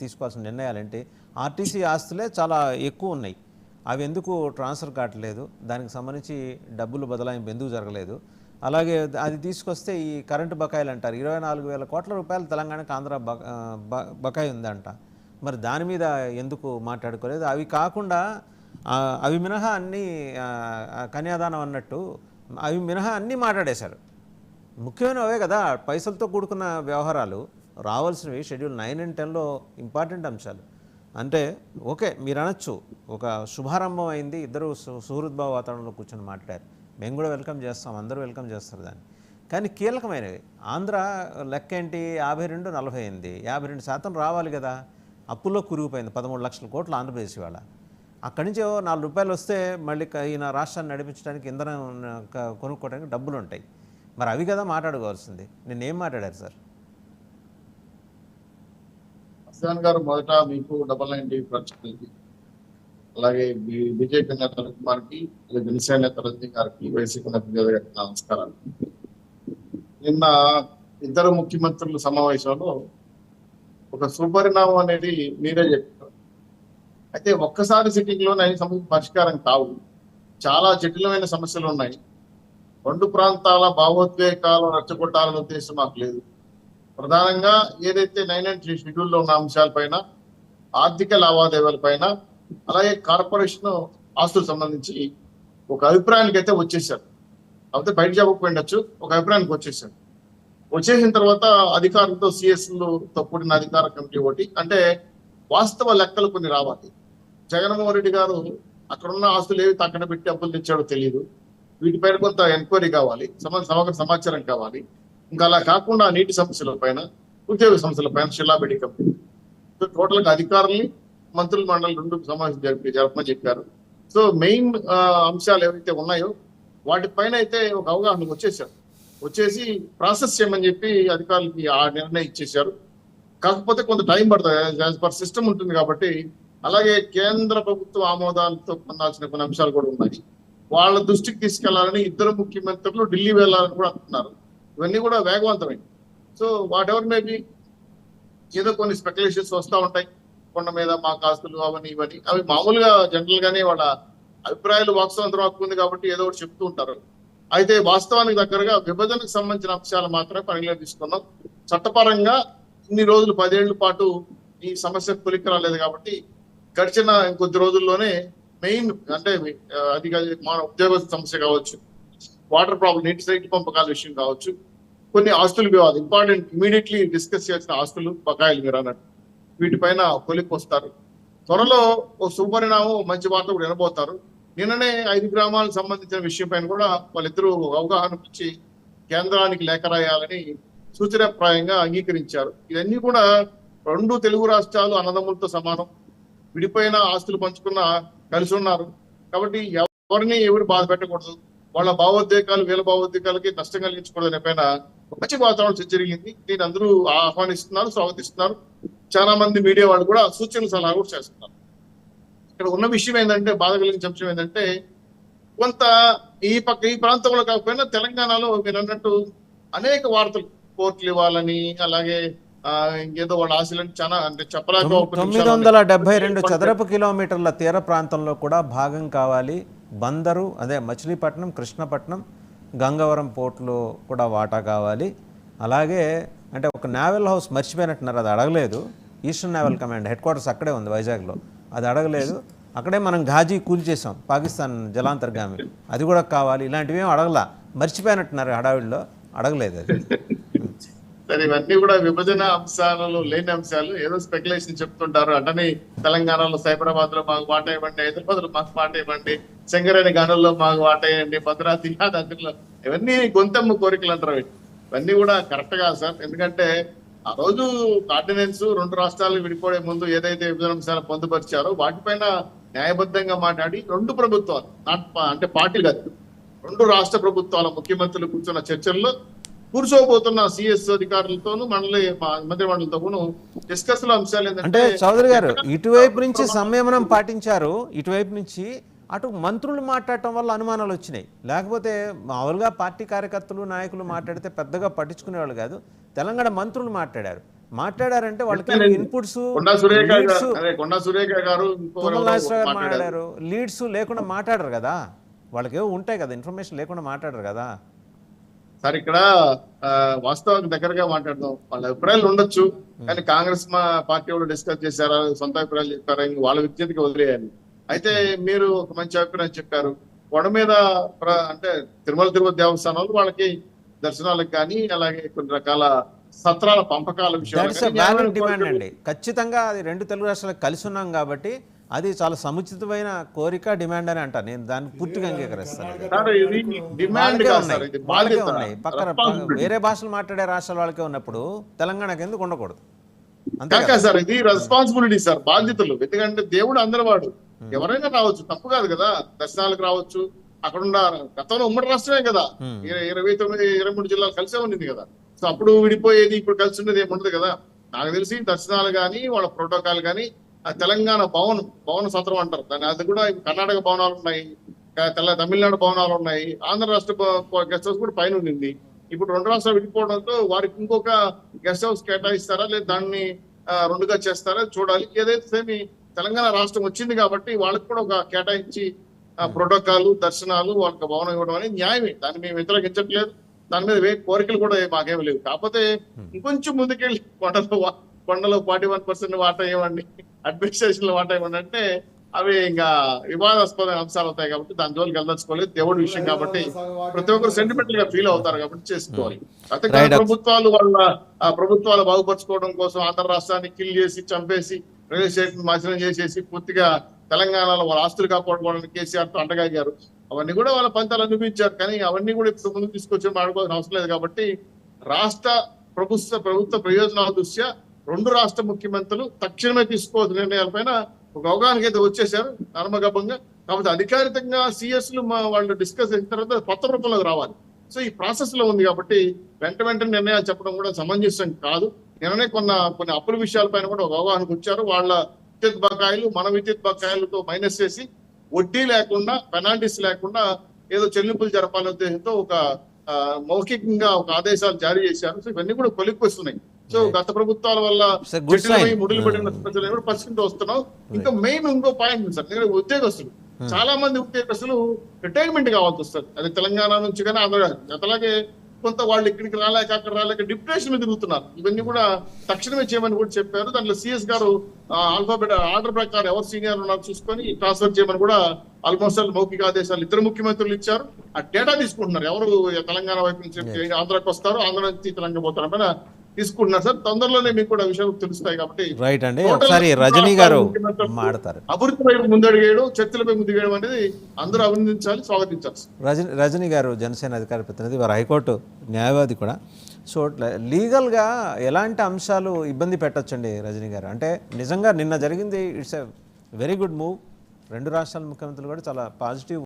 తీసుకోవాల్సిన నిర్ణయాలంటే ఆర్టీసీ ఆస్తులే చాలా ఎక్కువ ఉన్నాయి. అవి ఎందుకు ట్రాన్స్ఫర్ కావట్లేదు, దానికి సంబంధించి డబ్బులు బదలాయింపు ఎందుకు జరగలేదు. అలాగే అది తీసుకొస్తే ఈ కరెంటు బకాయిలు అంటారు, 24,000 కోట్ల రూపాయలు తెలంగాణకు ఆంధ్ర బకాయి ఉందంట. మరి దాని మీద ఎందుకు మాట్లాడుకోలేదు? అవి కాకుండా అవి మినహా అన్నీ కన్యాదానం అన్నట్టు అవి మినహా అన్నీ మాట్లాడేశారు. ముఖ్యమైనవే కదా, పైసలతో కూడుకున్న వ్యవహారాలు రావాల్సినవి. షెడ్యూల్ 9 and 10లో ఇంపార్టెంట్ అంశాలు. అంటే ఓకే, మీరు అనొచ్చు ఒక శుభారంభం అయింది, ఇద్దరు సుహృద్భావ వాతావరణంలో కూర్చొని మాట్లాడారు, మేము కూడా వెల్కమ్ చేస్తాం, అందరూ వెల్కమ్ చేస్తారు దాన్ని. కానీ కీలకమైనవి ఆంధ్ర లెక్క ఏంటి, 52-48, 52% రావాలి కదా. అప్పుల్లో కురిగిపోయింది 13 లక్షల కోట్లు ఆంధ్రప్రదేశ్ ఇవాళ. అక్కడి నుంచి 4 రూపాయలు వస్తే మళ్ళీ ఈయన రాష్ట్రాన్ని నడిపించడానికి, ఇంధనం కొనుక్కోవడానికి డబ్బులు ఉంటాయి. మరి అవి కదా మాట్లాడుకోవాల్సింది. నేనేం మాట్లాడారు సార్? అస్సాన్ గారు, మొదట మీకు 99 ప్రశ్నలకి, అలాగే బీజేపీ నేత రవికుమార్కి, జనసేన నేత రజనీ గారికి, వైసీపీ నేత గారికి నమస్కారాలు. నిన్న ఇద్దరు ముఖ్యమంత్రుల సమావేశంలో ఒక సుపరిణామం అనేది మీరే చెప్పారు. అయితే ఒక్కసారి సిట్టింగ్ లోనే అన్ని సమస్యలు పరిష్కారం కావు, చాలా జటిలమైన సమస్యలు ఉన్నాయి. రెండు ప్రాంతాల భావోద్వేగాలు రెచ్చగొట్టాలనే ఉద్దేశం మాకు లేదు. ప్రధానంగా ఏదైతే 9 and 3 షెడ్యూల్లో ఉన్న అంశాలపైన, ఆర్థిక లావాదేవీలపైన, అలాగే కార్పొరేషన్ ఆస్తులకు సంబంధించి ఒక అభిప్రాయానికి అయితే వచ్చేసారు. అయితే బయట చెప్పకపోయిండొచ్చు, ఒక అభిప్రాయానికి వచ్చేసారు. వచ్చేసిన తర్వాత అధికారులతో, సిఎస్లతో కూడిన అధికార కమిటీ ఒకటి, అంటే వాస్తవ లెక్కలు కొన్ని రావాలి. జగన్మోహన్ రెడ్డి గారు అక్కడున్న ఆస్తులు ఏవి తక్కన పెట్టి అప్పులు తెచ్చాడో తెలియదు, వీటిపైన కొంత ఎంక్వైరీ కావాలి, సమగ్ర సమాచారం కావాలి. ఇంకా అలా కాకుండా నీటి సమస్యల పైన, ఉద్యోగ సమస్యల పైన షిల్లాబెడ్డి కమిటీ టోటల్ గా అధికారుల్ని, మంత్రుల మండలి 2 సమావేశం జరపమని చెప్పారు. సో మెయిన్ అంశాలు ఏవైతే ఉన్నాయో వాటిపైన అయితే ఒక అవగాహన వచ్చేసి ప్రాసెస్ చేయమని చెప్పి అధికారులకి ఆ నిర్ణయం ఇచ్చేశారు. కాకపోతే కొంత టైం పడుతుంది, యాజ్ పర్ సిస్టమ్ ఉంటుంది కాబట్టి. అలాగే కేంద్ర ప్రభుత్వ ఆమోదాలతో పొందాల్సిన కొన్ని అంశాలు కూడా ఉన్నాయి, వాళ్ళ దృష్టికి తీసుకెళ్లాలని ఇద్దరు ముఖ్యమంత్రులు ఢిల్లీ వెళ్ళాలని కూడా అంటున్నారు. ఇవన్నీ కూడా వేగవంతమైంది. సో వాట్ ఎవర్ మేబీ, ఏదో కొన్ని స్పెక్యులేషన్స్ వస్తూ ఉంటాయి, కొండ మీద మా కాస్తులు అవన్నీ ఇవన్నీ, అవి మామూలుగా జనరల్ గానే వాళ్ళ అభిప్రాయాలు వాస్తవంతో హక్కుంది కాబట్టి ఏదో ఒకటి చెప్తూ ఉంటారు. అయితే వాస్తవానికి దగ్గరగా విభజనకు సంబంధించిన అంశాలు మాత్రమే పరిగణలోకి తీసుకున్నాం. చట్టపరంగా ఇన్ని రోజులు 10 ఏళ్ల పాటు ఈ సమస్య కొలిక్కి రాలేదు కాబట్టి గడిచిన కొద్ది రోజుల్లోనే మెయిన్, అంటే అది మన ఉద్యోగ సమస్య కావచ్చు, వాటర్ ప్రాబ్లం, నీటి పంపకాల విషయం కావచ్చు, కొన్ని ఆస్తులు వివాదం, ఇంపార్టెంట్ ఇమీడియట్లీ డిస్కస్ చేసిన ఆస్తులు, బకాయిలు మీరు అన్నట్టు, వీటిపైన కొలిక్కి వస్తారు. త్వరలో ఓ సుపరిణామం, మంచి వార్త కూడా వినబోతారు. నిన్ననే 5 గ్రామాలకు సంబంధించిన విషయం పైన కూడా వాళ్ళిద్దరూ అవగాహన ఇచ్చి కేంద్రానికి లేఖ రాయాలని సూచనాప్రాయంగా అంగీకరించారు. ఇవన్నీ కూడా 2 తెలుగు రాష్ట్రాలు అన్నదమ్ములతో సమానం, విడిపోయిన ఆస్తులు పంచుకున్న కలిసి ఉన్నారు కాబట్టి ఎవరు బాధ పెట్టకూడదు, వాళ్ళ భావోద్వేగాలు వీళ్ళ భావోద్వేగాలకి నష్టం కలిగించకూడదు అనే పైన మంచి వాతావరణం జరిగింది. దీన్ని అందరూ ఆహ్వానిస్తున్నారు, స్వాగతిస్తున్నారు. చాలా మంది మీడియా వాళ్ళు కూడా సూచనలు సలహా కూడా చేస్తున్నారు. ఇక్కడ ఉన్న విషయం ఏంటంటే, బాధ కలిగించే అంశం ఏంటంటే, కొంత ఈ ప్రాంతంలో కాకపోయినా తెలంగాణలో మీరు అన్నట్టు అనేక వార్తలు, కోర్టులు ఇవ్వాలని, అలాగే ఏదో వాళ్ళ ఆశలని చాలా, అంటే చెప్పలేక 972 చదరపు కిలోమీటర్ల తీర ప్రాంతంలో కూడా భాగం కావాలి. బందరు, అదే మచిలీపట్నం, కృష్ణపట్నం, గంగవరం పోర్టులో కూడా వాటా కావాలి. అలాగే అంటే ఒక నేవల్ హౌస్ మర్చిపోయినట్టున్నారు, అది అడగలేదు. Eastern naval command head quarters అక్కడే ఉంది, వైజాగ్లో, అది అడగలేదు. అక్కడే మనం ఘాజీ కూల్చేసాం, పాకిస్తాన్ జలాంతర్గామి, అది కూడా కావాలి. ఇలాంటివి ఏం అడగలా, మర్చిపోయినట్టున్నారు హడావిడిలో, అడగలేదు అది. సరే, ఇవన్నీ కూడా విభజన అంశాలలో లేని అంశాలు, ఏదో స్పెక్యులేషన్ చెప్తుంటారు. అటనే తెలంగాణలో సైబరాబాద్ లో మాకు వాటా ఇవ్వండి, హైదరాబాద్ లో మాకు వాటా ఇవ్వండి, సింగరేణి గనుల్లో మాకు వాటా ఇవ్వండి, భద్రాద్రి యాదాద్రిలో, ఇవన్నీ గొంతెమ్మ కోరికలు అంటారు. ఇవన్నీ కూడా కరెక్ట్ కాదు సార్. ఎందుకంటే ఆ రోజు ఆర్డినెన్స్ 2 రాష్ట్రాలు విడిపోయే ముందు ఏదైతే విభజన అంశాలు పొందుపరిచారో వాటిపైన న్యాయబద్ధంగా మాట్లాడి 2 ప్రభుత్వాలు, అంటే పార్టీలు కాదు, 2 రాష్ట్ర ప్రభుత్వాల ముఖ్యమంత్రులు కూర్చున్న చర్చల్లో కూర్చోబోతున్న సిఎస్ అధికారులతోనూ మంత్రి మండలితోనూ డిస్కస్ అంశాలు ఏంటంటే, చౌదరి గారు ఇటువైపు నుంచి సంయమనం పాటించారు, ఇటువైపు నుంచి అటు మంత్రులు మాట్లాడటం వల్ల అనుమానాలు వచ్చినాయి. లేకపోతే మామూలుగా పార్టీ కార్యకర్తలు, నాయకులు మాట్లాడితే పెద్దగా పట్టించుకునేవాళ్ళు కాదు. తెలంగాణ మంత్రులు మాట్లాడారు. మాట్లాడారంటే వాళ్ళకి చెప్తానండి. ఇన్పుట్స్ కొండా సురేఖ లీడ్స్ గారు అదే కొండా సురేఖ గారు తుమ్మల ఇంకోరెవరో నాగేశ్వరరావు గారు మాట్లాడారు. మాట్లాడారు, లీడ్స్ లేకుండా మాట్లాడరు కదా, వాళ్ళకి ఏవో ఉంటాయి కదా, ఇన్ఫర్మేషన్ లేకుండా మాట్లాడరు కదా. సార్ ఇక్కడ వాస్తవానికి దగ్గరగా మాట్లాడదాం. వాళ్ళ అభిప్రాయాలు ఉండొచ్చు, కానీ కాంగ్రెస్ పార్టీ వాళ్ళు డిస్కస్ చేశారా, సొంత అభిప్రాయాలు చెప్పారా, ఇంక వాళ్ళ విజ్ఞతకి వదిలేయాలి. అయితే మీరు ఒక మంచి అభిప్రాయం చెప్పారు. కొండ మీద అంటే తిరుపతి దేవస్థానం వాళ్ళు వాళ్ళకి దర్శనాలకు కానీ అలాగే కొన్ని రకాల సత్రాల పంపకాల దట్స్ విషయాలు వ్యాలిడ్ డిమాండ్ అండి. ఖచ్చితంగా అది రెండు తెలుగు రాష్ట్రాలకు కలిసి ఉన్నాం కాబట్టి అది చాలా సముచితమైన కోరిక, డిమాండ్ అని అంట. నేను దాన్ని పూర్తిగా అంగీకరిస్తాను. ఇది డిమాండ్ వాళ్ళకే కాదు సార్, ఉన్నాయి, ఇది వాళ్ళకే బాధ్యత, ఉన్నాయి. పక్కన responsibility. వేరే భాషలు మాట్లాడే రాష్ట్రాల వాళ్ళకే ఉన్నప్పుడు తెలంగాణకి ఎందుకు ఉండకూడదు? అంతే కాక కదా. సార్ ఇది రెస్పాన్సిబిలిటీ సార్, బాధ్యతలు. ఎందుకంటే దేవుడు అందరి వాడు, ఎవరైనా రావచ్చు, తప్పు కాదు కదా. దర్శనాలకు రావచ్చు. అక్కడున్న గతంలో ఉమ్మడి రాష్ట్రమే కదా, 23 జిల్లాలు కలిసే ఉండింది కదా. సో అప్పుడు విడిపోయేది, ఇప్పుడు కలిసి ఉండేది ఏముండదు కదా. నాకు తెలిసి దర్శనాలు కానీ వాళ్ళ ప్రోటోకాల్ కానీ ఆ తెలంగాణ భవన సత్రం అంటారు దాన్ని, అది కూడా కర్ణాటక భవనాలు ఉన్నాయి, తమిళనాడు భవనాలు ఉన్నాయి, ఆంధ్ర రాష్ట్ర గెస్ట్ హౌస్ కూడా పైన ఉండింది. ఇప్పుడు రెండు రాష్ట్రాలు విడిపోవడంతో వారికి ఇంకొక గెస్ట్ హౌస్ కేటాయిస్తారా లేదా దాన్ని రెండుగా చేస్తారా చూడాలి. ఏదైతే తెలంగాణ రాష్ట్రం వచ్చింది కాబట్టి వాళ్ళకి కూడా ఒక కేటాయించి ప్రోటోకాల్ దర్శనాలు వాళ్ళకి భవనం ఇవ్వడం అనేది న్యాయమే, దాన్ని మేము వ్యతిరేకించట్లేదు. దాని మీద కోరికలు కూడా మాకేమి లేవు. కాకపోతే ఇంకొంచెం ముందుకెళ్ళి కొండలో 41% వాటా ఇవ్వండి, అడ్మినిస్ట్రేషన్ లో వాటా ఇవ్వండి అంటే అవి ఇంకా వివాదాస్పద అంశాలు అవుతాయి కాబట్టి దాని జోలికి వెళ్ళదలుచుకోలేదు. దేవుడి విషయం కాబట్టి ప్రతి ఒక్కరు సెంటిమెంటల్ గా ఫీల్ అవుతారు కాబట్టి చేసుకోవాలి. అయితే ప్రభుత్వాలు ప్రభుత్వాలు బాగుపరచుకోవడం కోసం ఆంధ్ర రాష్ట్రాన్ని కిల్ చేసి చంపేసి రైల్వే స్టేషన్ నాశనం చేసేసి పూర్తిగా తెలంగాణలో వాళ్ళ ఆస్తులు కాపాడుకోవడానికి కేసీఆర్ తో అంటగాగారు. అవన్నీ కూడా వాళ్ళ పంతాలు అనిపించారు, కానీ అవన్నీ కూడా ఇప్పుడు ముందుకు తీసుకొచ్చి మాట్లాడుకోవాల్సిన అవసరం లేదు. కాబట్టి రాష్ట్ర ప్రభుత్వ ప్రయోజనాల దృష్ట్యా రెండు రాష్ట్ర ముఖ్యమంత్రులు తక్షణమే తీసుకోవాల్సిన నిర్ణయాలపైన ఒక అవగాహనకి అయితే వచ్చేసారు నర్మగర్భంగా. కాబట్టి అధికారికంగా సిఎస్లు వాళ్ళు డిస్కస్ చేసిన తర్వాత పత్ర రూపంలోకి రావాలి. సో ఈ ప్రాసెస్ లో ఉంది కాబట్టి వెంటనే నిర్ణయాలు చెప్పడం కూడా సమంజసం కాదు. నిన్ననే కొన్ని అప్పుల విషయాలపైన కూడా ఒక అవగాహనకు వచ్చారు. వాళ్ళ విద్యుత్ బకాయిలు మన విద్యుత్ బకాయిలతో మైనస్ చేసి వడ్డీ లేకుండా పెనాల్టీస్ లేకుండా ఏదో చెల్లింపులు జరపాలనే ఉద్దేశంతో ఒక మౌఖికంగా ఒక ఆదేశాలు జారీ చేశారు. సో ఇవన్నీ కూడా కొలిక్కి వస్తున్నాయి. సో గత ప్రభుత్వాల వల్ల ముడులు పడిన ప్రజలు కూడా పరిస్థితి వస్తున్నాం. ఇంకా మెయిన్ ఇంకో పాయింట్ సార్, ఎందుకంటే ఉద్యోగస్తులు చాలా మంది ఉద్యోగస్తులు రిటైర్మెంట్ కావాల్సి వస్తుంది. అది తెలంగాణ నుంచి కానీ ఆంధ్ర. అట్లాగే కొంత వాళ్ళు ఇక్కడికి రాలేక అక్కడ రాలేక డిప్రెషన్ మీద తిరుగుతున్నారు. ఇవన్నీ కూడా తక్షణమే చేయమని కూడా చెప్పారు. దాంట్లో సిఎస్ గారు ఆల్ఫాబెట్ ఆర్డర్ ప్రకారం ఎవరు సీనియర్ ఉన్నారు చూసుకొని ట్రాన్స్ఫర్ చేయమని కూడా ఆల్మోస్ట్ మౌఖిక ఆదేశాలు ఇద్దరు ముఖ్యమంత్రులు ఇచ్చారు. ఆ డేటా తీసుకుంటున్నారు, ఎవరు తెలంగాణ వైపు నుంచి ఆంధ్రాకి వస్తారు, ఆంధ్ర నుంచి తెలంగాణ పోతారు పైన తీసుకుంటున్నారు సార్. తొందరలోనే మీకు కూడా విషయాలు తెలుస్తాయి. కాబట్టి రైట్ అండి, ఒకసారి రజనీ గారు మాట్లాడతారు. అభివృద్ధి వైపు ముందడిగేయడం, చర్చలపై ముందుగేయడం అనేది అందరూ అభినందించాలి, స్వాగతించాలి. రజనీ గారు జనసేన అధికార ప్రతినిధి, వారు హైకోర్టు న్యాయవాది కూడా. సో లీగల్గా ఎలాంటి అంశాలు ఇబ్బంది పెట్టచ్చండి రజనీ గారు? అంటే నిజంగా నిన్న జరిగింది, it's a very good move. రెండు రాష్ట్రాల ముఖ్యమంత్రులు కూడా చాలా పాజిటివ్